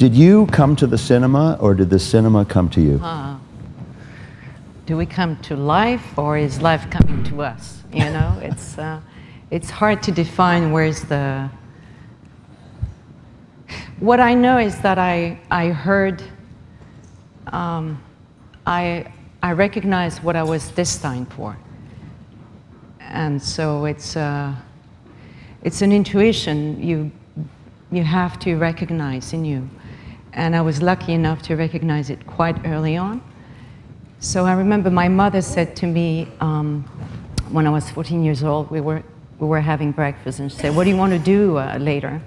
Did you come to the cinema, or did the cinema come to you? Do we come to life, or is life coming to us? You know, it's hard to define where's the... What I know is that I heard, I recognized what I was destined for. And so it's an intuition you have to recognize in you. And I was lucky enough to recognize it quite early on. So I remember my mother said to me, when I was 14 years old, we were having breakfast, and she said, "What do you want to do later?"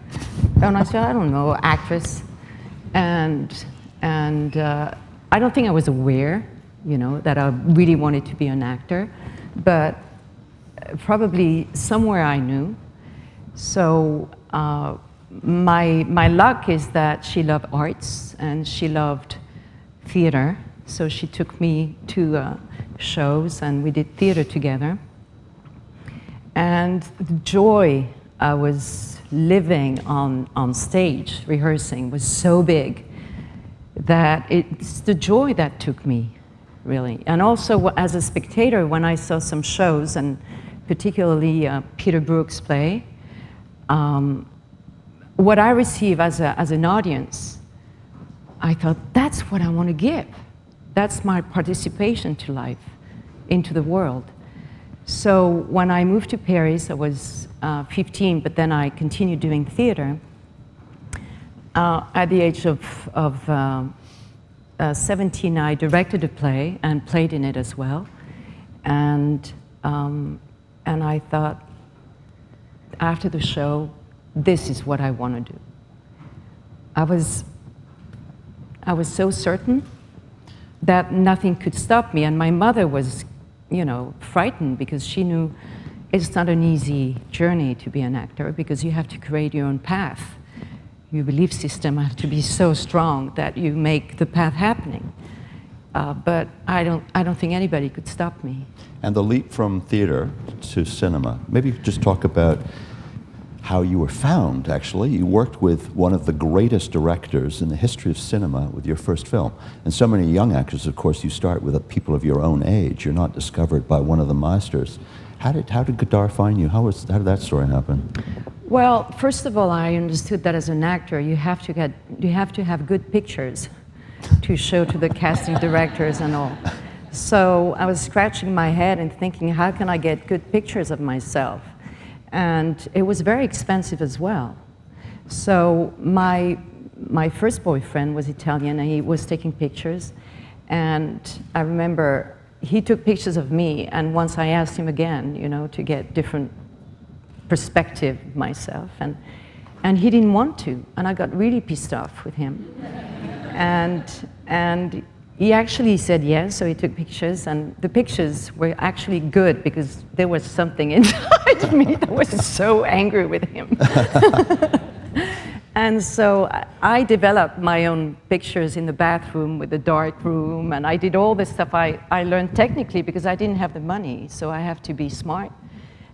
And I said, "I don't know, actress." And I don't think I was aware, you know, that I really wanted to be an actor, but probably somewhere I knew. So my luck is that she loved arts and she loved theater. So she took me to shows, and we did theater together. And the joy I was living on stage, rehearsing, was so big that it's the joy that took me, really. And also, as a spectator, when I saw some shows, and particularly Peter Brook's play, what I receive as an audience, I thought, that's what I want to give. That's my participation to life, into the world. So when I moved to Paris, I was 15, but then I continued doing theater. At the age of 17, I directed a play and played in it as well. And I thought, after the show, this is what I want to do. I was so certain that nothing could stop me, and my mother was, you know, frightened, because she knew it's not an easy journey to be an actor, because you have to create your own path. Your belief system has to be so strong that you make the path happening. But I don't think anybody could stop me. And the leap from theater to cinema, maybe just talk about how you were found, actually. You worked with one of the greatest directors in the history of cinema with your first film. And so many young actors, of course, you start with people of your own age. You're not discovered by one of the masters. How did Godard find you? How did that story happen? Well, first of all, I understood that as an actor, you have to have good pictures to show to the casting directors and all. So I was scratching my head and thinking, how can I get good pictures of myself? And it was very expensive as well. So my first boyfriend was Italian, and he was taking pictures. And I remember he took pictures of me, and once I asked him again, you know, to get different perspective of myself, and he didn't want to, and I got really pissed off with him. And he actually said yes, so he took pictures, and the pictures were actually good, because there was something inside me that was so angry with him. And so I developed my own pictures in the bathroom with the dark room, and I did all this stuff I learned technically, because I didn't have the money, so I have to be smart.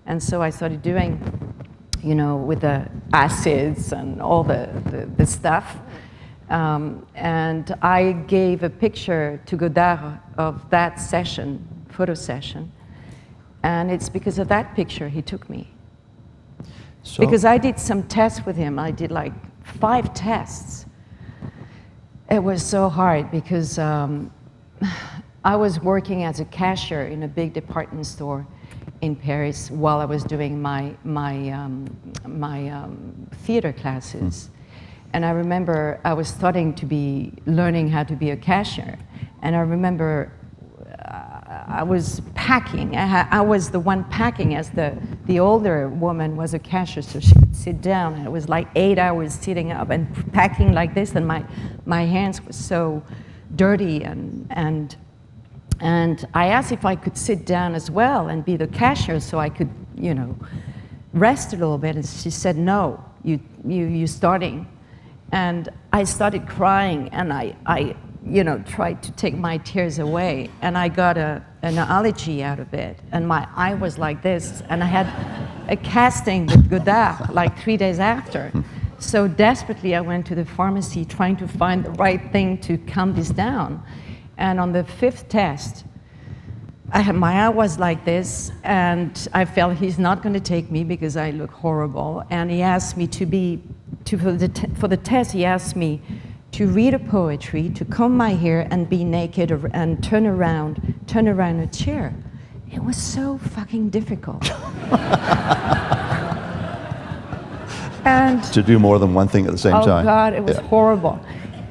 And so I started doing, you know, with the acids and all the stuff. And I gave a picture to Godard of that session, photo session, and it's because of that picture he took me. So, because I did some tests with him. I did like 5 tests. It was so hard, because I was working as a cashier in a big department store in Paris while I was doing my theater classes. And I remember I was starting to be learning how to be a cashier. And I remember I was packing. I was the one packing, as the older woman was a cashier, so she would sit down, and it was like 8 hours sitting up and packing like this, and my hands were so dirty, and I asked if I could sit down as well and be the cashier, so I could, you know, rest a little bit. And she said, "No, you're starting." And I started crying, and I you know, tried to take my tears away, and I got an allergy out of it, and my eye was like this, and I had a casting with Godard like 3 days after. So desperately, I went to the pharmacy trying to find the right thing to calm this down. And on the 5th test, my eye was like this, and I felt he's not going to take me because I look horrible. And he asked me for the test, he asked me to read a poetry, to comb my hair and be naked and turn around a chair. It was so fucking difficult. And to do more than one thing at the same time. Oh God, it was horrible.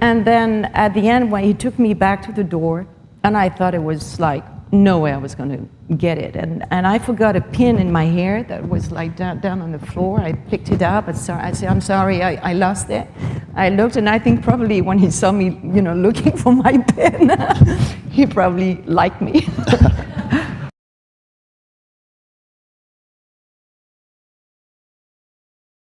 And then at the end, when he took me back to the door, and I thought it was like, no way I was going to get it. And I forgot a pin in my hair that was like down on the floor. I picked it up. I said, I'm sorry, I lost it. I looked, and I think probably when he saw me, looking for my pin, he probably liked me.